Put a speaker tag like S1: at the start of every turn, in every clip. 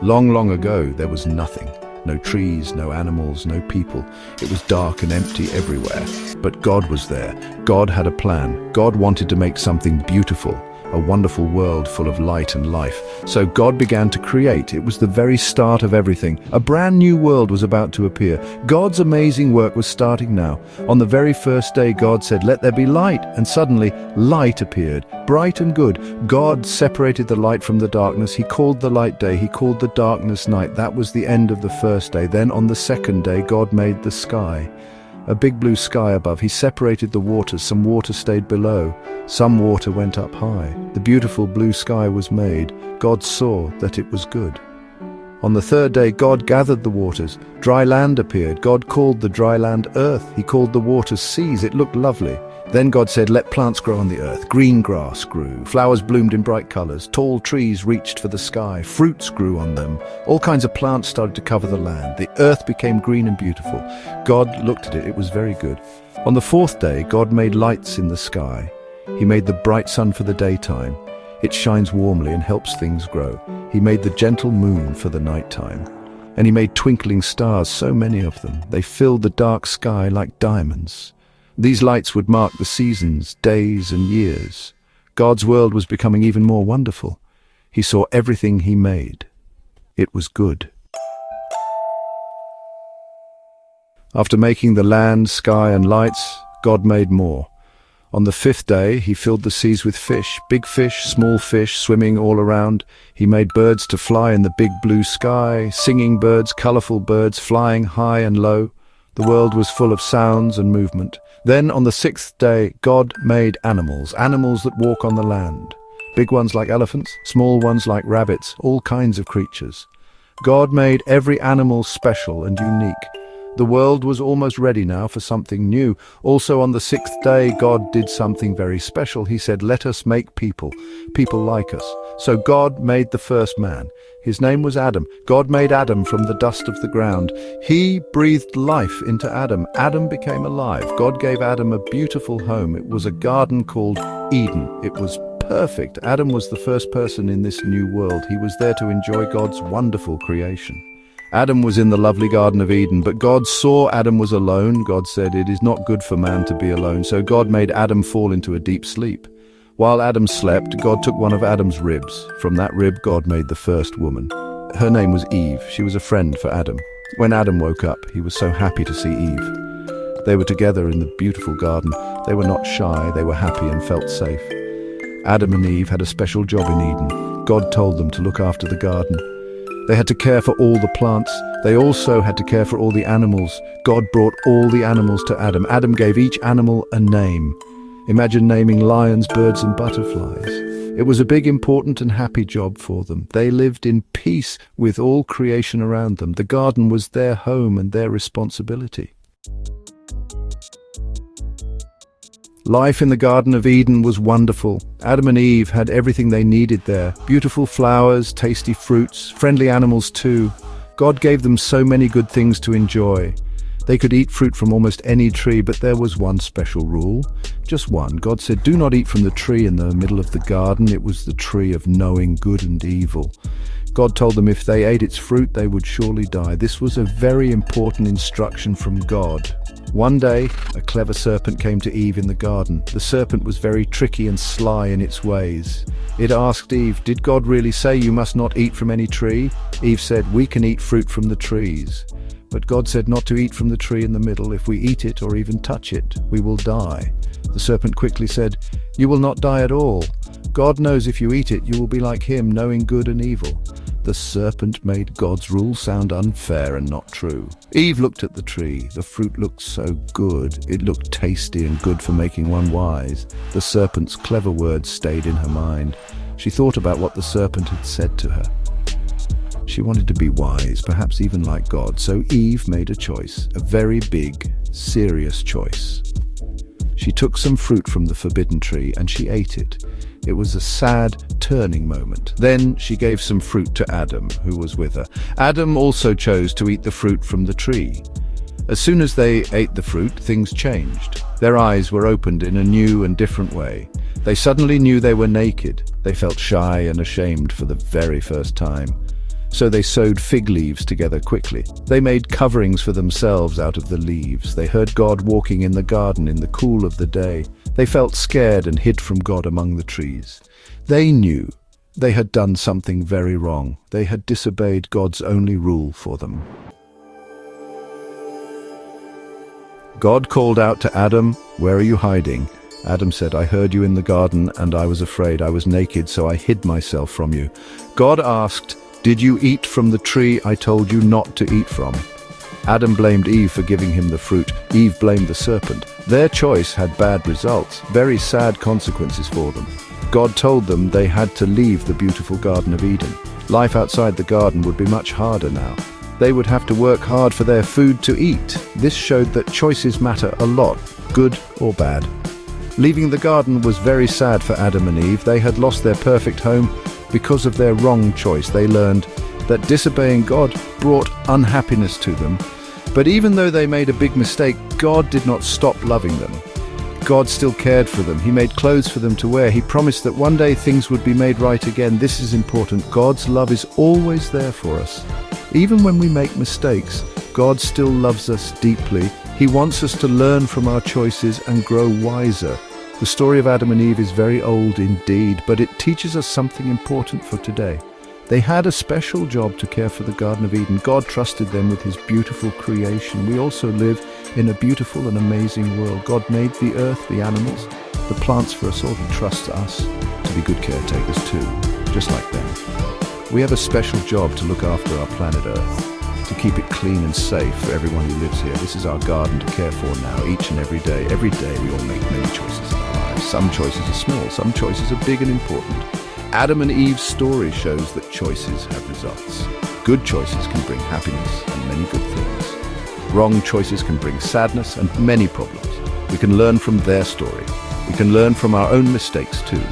S1: Long, long ago, there was nothing. No trees, no animals, no people. It was dark and empty everywhere. But God was there. God had a plan. God wanted to make something beautiful, a wonderful world full of light and life. So God began to create. It was the very start of everything. A brand new world was about to appear. God's amazing work was starting now. On the very first day, God said, "Let there be light." And suddenly, light appeared, bright and good. God separated the light from the darkness. He called the light day. He called the darkness night. That was the end of the first day. Then on the second day, God made the sky. A big blue sky above. He separated the waters. Some water stayed below. Some water went up high. The beautiful blue sky was made. God saw that it was good. On the third day, God gathered the waters. Dry land appeared. God called the dry land earth. He called the waters seas. It looked lovely. Then God said, "Let plants grow on the earth." Green grass grew. Flowers bloomed in bright colors. Tall trees reached for the sky. Fruits grew on them. All kinds of plants started to cover the land. The earth became green and beautiful. God looked at it. It was very good. On the fourth day, God made lights in the sky. He made the bright sun for the daytime. It shines warmly and helps things grow. He made the gentle moon for the nighttime. And he made twinkling stars, so many of them. They filled the dark sky like diamonds. These lights would mark the seasons, days, and years. God's world was becoming even more wonderful. He saw everything he made. It was good. After making the land, sky, and lights, God made more. On the fifth day, he filled the seas with fish, big fish, small fish, swimming all around. He made birds to fly in the big blue sky, singing birds, colorful birds, flying high and low. The world was full of sounds and movement. Then on the sixth day, God made animals that walk on the land. Big ones like elephants, small ones like rabbits, all kinds of creatures. God made every animal special and unique. The world was almost ready now for something new. Also on the sixth day, God did something very special. He said, "Let us make people like us." So God made the first man. His name was Adam. God made Adam from the dust of the ground. He breathed life into Adam. Adam became alive. God gave Adam a beautiful home. It was a garden called Eden. It was perfect. Adam was the first person in this new world. He was there to enjoy God's wonderful creation. Adam was in the lovely Garden of Eden, but God saw Adam was alone. God said, "It is not good for man to be alone." So God made Adam fall into a deep sleep. While Adam slept, God took one of Adam's ribs. From that rib, God made the first woman. Her name was Eve. She was a friend for Adam. When Adam woke up, he was so happy to see Eve. They were together in the beautiful garden. They were not shy. They were happy and felt safe. Adam and Eve had a special job in Eden. God told them to look after the garden. They had to care for all the plants. They also had to care for all the animals. God brought all the animals to Adam. Adam gave each animal a name. Imagine naming lions, birds, and butterflies. It was a big, important, and happy job for them. They lived in peace with all creation around them. The garden was their home and their responsibility. Life in the Garden of Eden was wonderful. Adam and Eve had everything they needed there. Beautiful flowers, tasty fruits, friendly animals too. God gave them so many good things to enjoy. They could eat fruit from almost any tree, but there was one special rule. Just one. God said, "Do not eat from the tree in the middle of the garden." It was the tree of knowing good and evil. God told them if they ate its fruit, they would surely die. This was a very important instruction from God. One day, a clever serpent came to Eve in the garden. The serpent was very tricky and sly in its ways. It asked Eve, "Did God really say you must not eat from any tree?" Eve said, "We can eat fruit from the trees." But God said not to eat from the tree in the middle. If we eat it or even touch it, we will die. The serpent quickly said, "You will not die at all. God knows if you eat it, you will be like him, knowing good and evil." The serpent made God's rule sound unfair and not true. Eve looked at the tree. The fruit looked so good. It looked tasty and good for making one wise. The serpent's clever words stayed in her mind. She thought about what the serpent had said to her. She wanted to be wise, perhaps even like God. So Eve made a choice, a very big, serious choice. She took some fruit from the forbidden tree and she ate it. It was a sad turning moment. Then she gave some fruit to Adam, who was with her. Adam also chose to eat the fruit from the tree. As soon as they ate the fruit, things changed. Their eyes were opened in a new and different way. They suddenly knew they were naked. They felt shy and ashamed for the very first time. So they sewed fig leaves together quickly. They made coverings for themselves out of the leaves. They heard God walking in the garden in the cool of the day. They felt scared and hid from God among the trees. They knew they had done something very wrong. They had disobeyed God's only rule for them. God called out to Adam, "Where are you hiding?" Adam said, "I heard you in the garden and I was afraid. I was naked, so I hid myself from you." God asked, "Did you eat from the tree I told you not to eat from?" Adam blamed Eve for giving him the fruit. Eve blamed the serpent. Their choice had bad results, very sad consequences for them. God told them they had to leave the beautiful Garden of Eden. Life outside the garden would be much harder now. They would have to work hard for their food to eat. This showed that choices matter a lot, good or bad. Leaving the garden was very sad for Adam and Eve. They had lost their perfect home because of their wrong choice. They learned that disobeying God brought unhappiness to them. But even though they made a big mistake, God did not stop loving them. God still cared for them. He made clothes for them to wear. He promised that one day things would be made right again. This is important. God's love is always there for us. Even when we make mistakes, God still loves us deeply. He wants us to learn from our choices and grow wiser. The story of Adam and Eve is very old indeed, but it teaches us something important for today. They had a special job to care for the Garden of Eden. God trusted them with his beautiful creation. We also live in a beautiful and amazing world. God made the earth, the animals, the plants for us all. He trusts us to be good caretakers too, just like them. We have a special job to look after our planet Earth, to keep it clean and safe for everyone who lives here. This is our garden to care for now, each and every day. Every day we all make many choices in our lives. Some choices are small, some choices are big and important. Adam and Eve's story shows that choices have results. Good choices can bring happiness and many good things. Wrong choices can bring sadness and many problems. We can learn from their story. We can learn from our own mistakes too.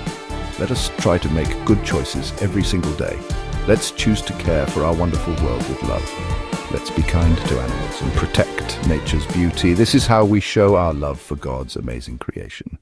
S1: Let us try to make good choices every single day. Let's choose to care for our wonderful world with love. Let's be kind to animals and protect nature's beauty. This is how we show our love for God's amazing creation.